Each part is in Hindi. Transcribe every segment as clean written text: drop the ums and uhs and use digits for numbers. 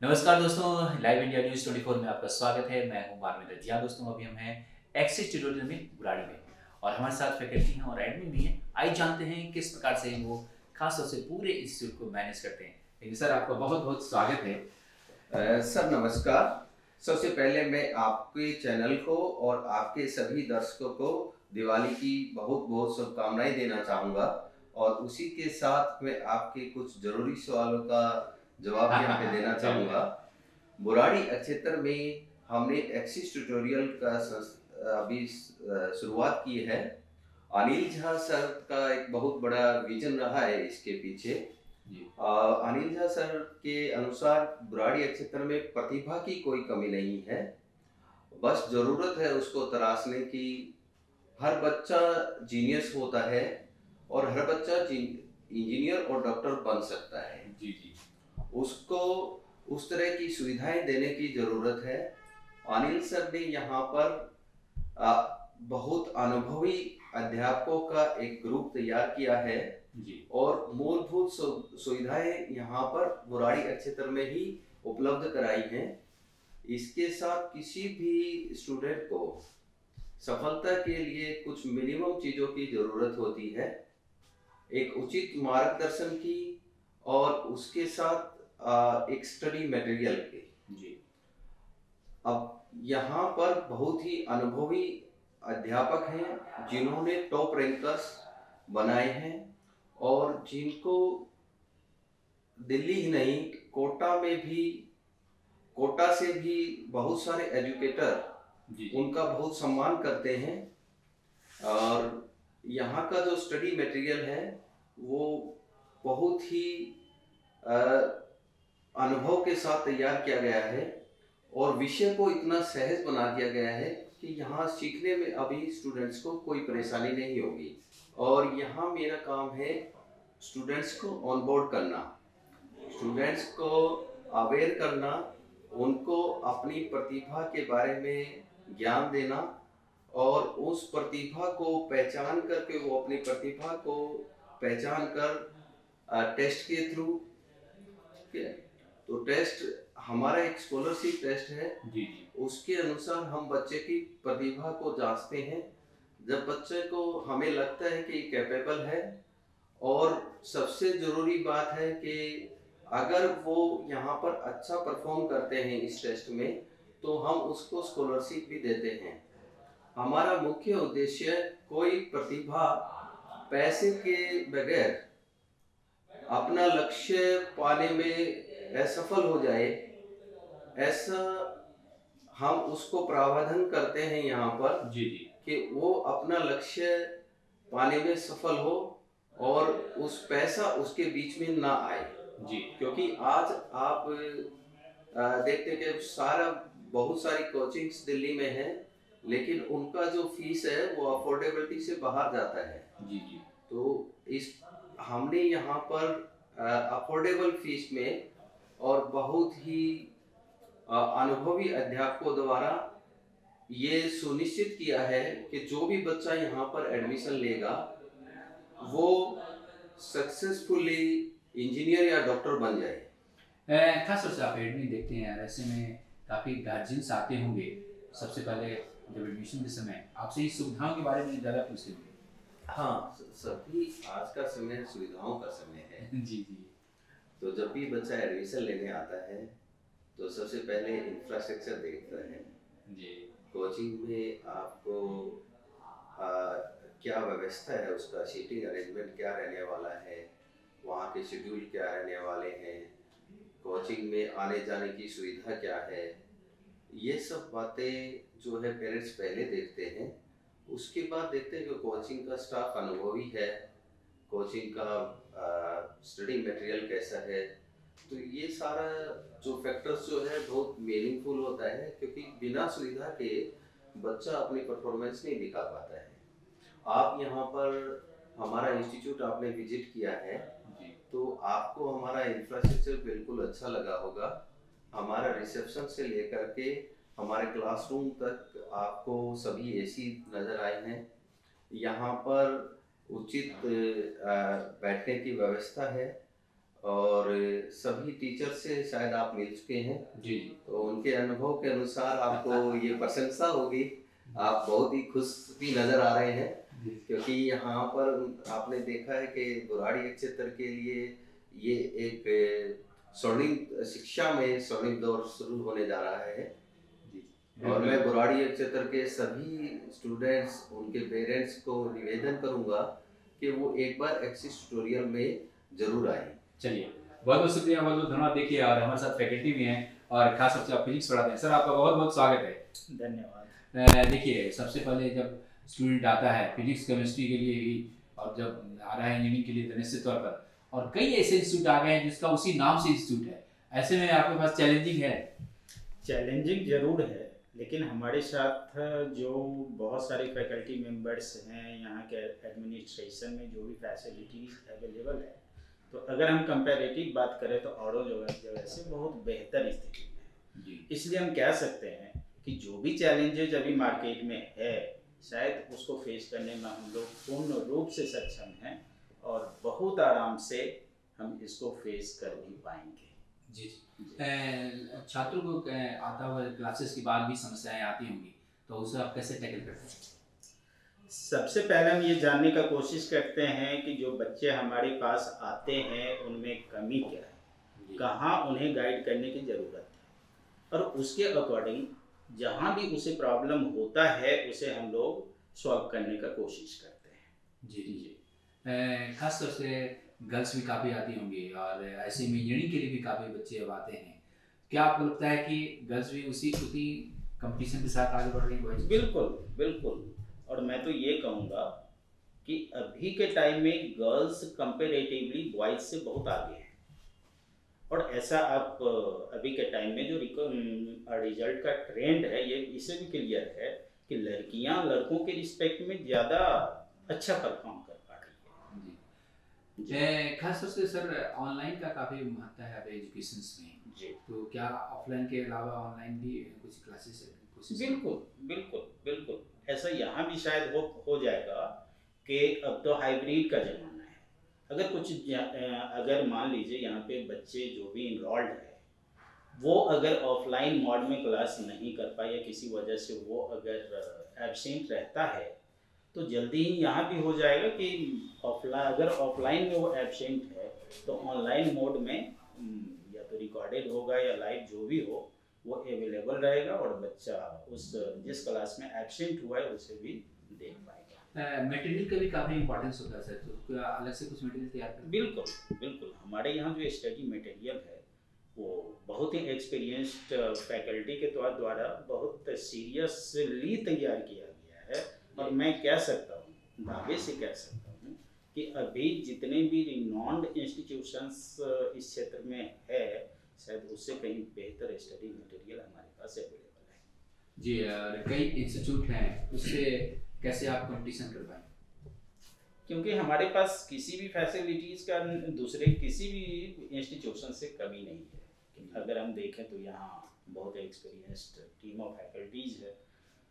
नमस्कार दोस्तों, लाइव इंडिया न्यूज़ 24 में आपका स्वागत है। मैं हूं बारहवीं दर्ज। जी हाँ दोस्तों, अभी हम हैं एक्सिस ट्यूटोरियल में बुराड़ी में और हमारे साथ फैकल्टी हैं और एडमिन भी हैं। आइए जानते हैं किस प्रकार से वो खास तौर से पूरे इंस्टीट्यूट को मैनेज करते हैं। लेकिन सर, आपका बहुत बहुत स्वागत है। सर नमस्कार। सबसे पहले मैं आपके चैनल को और आपके सभी दर्शकों को दिवाली की बहुत बहुत शुभकामनाएं देना चाहूँगा और उसी के साथ मैं आपके कुछ ज़रूरी सवालों का जवाब हाँ यहाँ हाँ पे हाँ, देना जरूर चाहूँगा। जरूर। बुराड़ी क्षेत्र में हमने एक्सिस ट्यूटोरियल का अभी शुरुआत की है। अनिल झा सर का एक बहुत बड़ा विजन रहा है इसके पीछे। जी अनिल झा सर के अनुसार बुराड़ी क्षेत्र में प्रतिभा की कोई कमी नहीं है, बस ज़रूरत है उसको तराशने की। हर बच्चा जीनियस होता है और हर बच्चा इंजीनियर और डॉक्टर बन सकता है। जी जी। उसको उस तरह की सुविधाएं देने की ज़रूरत है। अनिल सर ने यहाँ पर बहुत अनुभवी अध्यापकों का एक ग्रुप तैयार किया है जी और मूलभूत सुविधाएं यहाँ पर बुराड़ी क्षेत्र में ही उपलब्ध कराई हैं। इसके साथ किसी भी स्टूडेंट को सफलता के लिए कुछ मिनिमम चीज़ों की ज़रूरत होती है, एक उचित मार्गदर्शन की और उसके साथ एक स्टडी मटेरियल के। जी अब यहाँ पर बहुत ही अनुभवी अध्यापक हैं जिन्होंने टॉप रैंकर्स बनाए हैं और जिनको दिल्ली ही नहीं, कोटा में भी, कोटा से भी बहुत सारे एजुकेटर जी जी। उनका बहुत सम्मान करते हैं। और यहाँ का जो स्टडी मटेरियल है वो बहुत ही अ, अनुभव के साथ तैयार किया गया है और विषय को इतना सहज बना दिया गया है कि यहाँ सीखने में अभी स्टूडेंट्स को कोई परेशानी नहीं होगी। और यहाँ मेरा काम है स्टूडेंट्स को ऑनबोर्ड करना, स्टूडेंट्स को अवेयर करना, उनको अपनी प्रतिभा के बारे में ज्ञान देना और उस प्रतिभा को पहचान करके वो अपनी प्रतिभा को पहचान कर टेस्ट के थ्रू, ठीक है, तो टेस्ट हमारा एक स्कॉलरशिप टेस्ट है, जी जी उसके अनुसार हम बच्चे की प्रतिभा को जांचते हैं। जब बच्चे को हमें लगता है कि कैपेबल है, और सबसे ज़रूरी बात है कि अगर वो यहाँ पर अच्छा परफॉर्म करते हैं इस टेस्ट में तो हम उसको स्कॉलरशिप भी देते हैं। हमारा मुख्य उद्देश्य कोई प्रतिभा पैसे के बगैर अपना लक्ष्य पाने में असफल हो जाए, ऐसा हम उसको प्रावधान करते हैं यहाँ पर जी जी कि वो अपना लक्ष्य पाने में सफल हो और उस पैसा उसके बीच में ना आए। जी। क्योंकि आज आप देखते हैं कि बहुत सारी कोचिंग्स दिल्ली में हैं, लेकिन उनका जो फीस है वो अफोर्डेबिलिटी से बाहर जाता है। जी जी तो इस हमने यहाँ पर अफोर्डेबल फीस में और बहुत ही अनुभवी अध्यापकों द्वारा ये सुनिश्चित किया है कि जो भी बच्चा यहाँ पर एडमिशन लेगा वो सक्सेसफुली इंजीनियर या डॉक्टर बन जाए। खास तौर से आप एडमिन देखते हैं यार, ऐसे में काफ़ी गार्जियंस आते होंगे। सबसे पहले जब एडमिशन के समय आपसे इस सुविधाओं के बारे में ज़्यादा पूछते होंगे। हाँ, सभी आज का समय सुविधाओं का समय है। जी जी तो जब भी बच्चा एडमिशन लेने आता है तो सबसे पहले इंफ्रास्ट्रक्चर देखता है। जी कोचिंग में आपको आ, क्या व्यवस्था है, उसका सीटिंग अरेंजमेंट क्या रहने वाला है, वहाँ के शेड्यूल क्या रहने वाले हैं, कोचिंग में आने जाने की सुविधा क्या है, ये सब बातें जो है पेरेंट्स पहले देखते हैं। उसके बाद देखते हैं कि कोचिंग का स्टाफ अनुभवी है, कोचिंग का स्टडी मटेरियल कैसा है। तो ये सारा जो फैक्टर्स जो है बहुत मीनिंगफुल होता है, क्योंकि बिना सुविधा के बच्चा अपनी परफॉर्मेंस नहीं दिखा पाता है। आप यहाँ पर हमारा इंस्टीट्यूट आपने विजिट किया है जी तो आपको हमारा इंफ्रास्ट्रक्चर बिल्कुल अच्छा लगा होगा। हमारा रिसेप्शन से लेकर के हमारे क्लासरूम तक आपको सभी एसी नज़र आए हैं। यहाँ पर उचित बैठने की व्यवस्था है और सभी टीचर से शायद आप मिल चुके हैं, जी तो उनके अनुभव के अनुसार आपको ये प्रशंसा होगी, आप बहुत ही खुश भी नज़र आ रहे हैं, क्योंकि यहाँ पर आपने देखा है कि बुराड़ी क्षेत्र के लिए ये एक स्वर्णिम शिक्षा में स्वर्णिम दौर शुरू होने जा रहा है। और मैं बुराड़ी क्षेत्र के सभी स्टूडेंट्स, उनके पेरेंट्स को निवेदन करूंगा कि वो एक बार एक्सिस ट्यूटोरियल में जरूर आए। चलिए, बहुत बहुत शुक्रिया, बहुत बहुत धन्यवाद। देखिए, और हमारे साथ फैकल्टी भी हैं और खास तौर से आप फिजिक्स पढ़ाते हैं। सर, आपका बहुत बहुत स्वागत है। धन्यवाद। देखिए, सबसे पहले जब स्टूडेंट आता है फिजिक्स केमिस्ट्री के लिए ही, और जब आ रहा है इंजीनियरिंग के लिए तो निश्चित तौर पर, और कई ऐसे इंस्टीट्यूट आ गए हैं जिसका उसी नाम से इंस्टीट्यूट है, ऐसे में आपके पास चैलेंजिंग है? चैलेंजिंग जरूर है, लेकिन हमारे साथ जो बहुत सारे फैकल्टी मेंबर्स हैं, यहाँ के एडमिनिस्ट्रेशन में जो भी फैसिलिटीज़ अवेलेबल है, तो अगर हम कंपैरेटिव बात करें तो औरों जगह से बहुत बेहतर स्थिति में है। इसलिए हम कह सकते हैं कि जो भी चैलेंजेज अभी मार्केट में है, शायद उसको फेस करने में हम लोग पूर्ण रूप से सक्षम हैं और बहुत आराम से हम इसको फेस कर भी पाएंगे। जी। छात्रों को आता हुआ क्लासेस के बाद भी समस्याएं आती होंगी, तो उसे आप कैसे टैकल करते हैं? सबसे पहले हम ये जानने का कोशिश करते हैं कि जो बच्चे हमारे पास आते हैं उनमें कमी क्या है, कहाँ उन्हें गाइड करने की ज़रूरत है, और उसके अकॉर्डिंग जहाँ भी उसे प्रॉब्लम होता है उसे हम लोग सॉल्व करने का कोशिश करते हैं। जी जी। खास तौर से गर्ल्स भी काफ़ी आती होंगी, और ऐसे में इंजीनियरिंग के लिए भी काफ़ी बच्चे अब आते हैं। क्या आपको लगता है कि गर्ल्स भी उसी कंपटीशन के साथ आगे बढ़ रही है? बिल्कुल बिल्कुल, और मैं तो ये कहूँगा कि अभी के टाइम में गर्ल्स कंपेरेटिवली बॉयज़ से बहुत आगे हैं, और ऐसा आप अभी के टाइम में जो रिजल्ट का ट्रेंड है, ये इससे भी क्लियर है कि लड़कियां लड़कों के रिस्पेक्ट में ज़्यादा अच्छा परफॉर्म कर पा रही है। जी। खास तौर से सर, ऑनलाइन का काफ़ी महत्व है अब एजुकेशन में। जी, तो क्या ऑफलाइन के अलावा ऑनलाइन भी कुछ क्लासेस कोशिश? बिल्कुल बिल्कुल बिल्कुल, ऐसा यहाँ भी शायद हो जाएगा कि अब तो हाइब्रिड का ज़माना है। अगर मान लीजिए यहाँ पे बच्चे जो भी इनरोल्ड है, वो अगर ऑफलाइन मोड में क्लास नहीं कर पाए या किसी वजह से वो अगर एब्सेंट रहता है, तो जल्दी ही यहाँ भी हो जाएगा कि अगर ऑफलाइन में वो एब्सेंट है तो ऑनलाइन मोड में या तो रिकॉर्डेड होगा या लाइव जो भी हो वो अवेलेबल रहेगा, और बच्चा उस जिस क्लास में एब्सेंट हुआ है उसे भी देख पाएगा। मटेरियल का भी काफ़ी इंपॉर्टेंस होता है सर, तो क्या अलग से कुछ मटेरियल तैयार करते हैं? बिल्कुल बिल्कुल, हमारे यहाँ जो स्टडी मटेरियल है वो बहुत ही एक्सपीरियंस्ड फैकल्टी के द्वारा बहुत सीरियसली तैयार किया गया है, और मैं कह सकता हूँ, दावे से कह सकता हूँ कि अभी जितने भी रिनॉन्ड इंस्टीट्यूशंस इस क्षेत्र में है, शायद उससे कहीं बेहतर स्टडी मटेरियल हमारे पास अवेलेबल है। जी, और कई इंस्टीट्यूट हैं, उससे कैसे आप कंपटीशन कर पाएँ? क्योंकि हमारे पास किसी भी फैसिलिटीज़ का दूसरे किसी भी इंस्टीट्यूशन से कमी नहीं है। अगर हम देखें तो यहाँ बहुत एक्सपीरियंस्ड टीम ऑफ फैकल्टीज़ है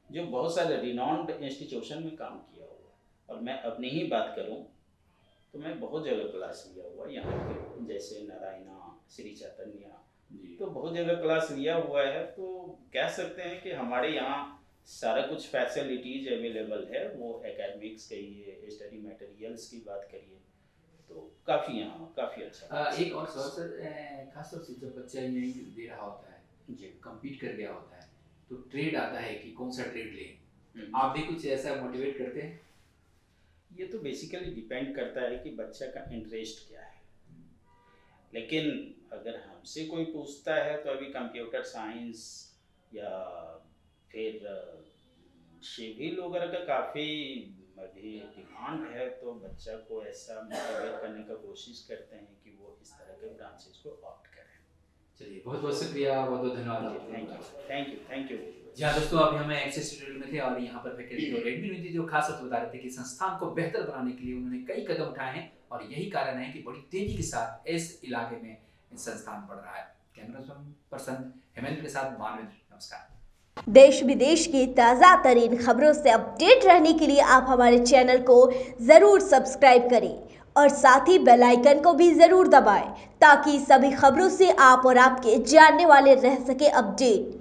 जो बहुत सारे रिनॉन्ड इंस्टीट्यूशन में काम किया हुआ है, और मैं अपनी ही बात करूँ तो मैं बहुत जगह क्लास लिया हुआ यहाँ पे, जैसे नारायणा, श्री चैतन्य, तो बहुत जगह क्लास लिया हुआ है। तो कह सकते हैं कि हमारे यहाँ सारा कुछ फैसिलिटीज अवेलेबल है। वो एकेडमिक्स कहिए, स्टडी मटेरियल्स की बात करिए, तो काफ़ी यहाँ काफ़ी अच्छा। एक और सवाल सर, खास तौर से जब बच्चा इंजीनियरिंग दे रहा होता है, जी, कम्पीट कर गया होता है, तो ट्रेड आता है कि कौन सा ट्रेड ले, आप भी कुछ ऐसा मोटिवेट करते हैं? ये तो बेसिकली डिपेंड करता है कि बच्चा का इंटरेस्ट क्या है, लेकिन अगर हमसे कोई पूछता है तो अभी कंप्यूटर साइंस या फिर सिविल वगैरह का काफ़ी अभी डिमांड है, तो बच्चा को ऐसा मोटिवेट करने का कोशिश करते हैं कि वो इस तरह के ब्रांचेस को ऑप्ट करें। चलिए, बहुत बहुत शुक्रिया, बहुत बहुत धन्यवाद। Thank you. जी हाँ दोस्तों, अभी हम एक्सेस ट्यूटोरियल में थे और यहाँ पर फैकल्टी और एडमिन में थी जो खास बात बता रहे थे कि संस्थान को बेहतर बनाने के लिए उन्होंने कई कदम उठाए हैं, और यही कारण है कि बड़ी तेजी के साथ इस इलाके में संस्थान बढ़ रहा है। कैमरा पर्सन हेमेंद्र के साथ मानवेंद्र, नमस्कार। देश विदेश की ताज़ा तरीन खबरों से अपडेट रहने के लिए आप हमारे चैनल को ज़रूर सब्सक्राइब करें और साथ ही बेल आइकन को भी जरूर दबाएं ताकि सभी खबरों से आप और आपके जानने वाले रह सके अपडेट।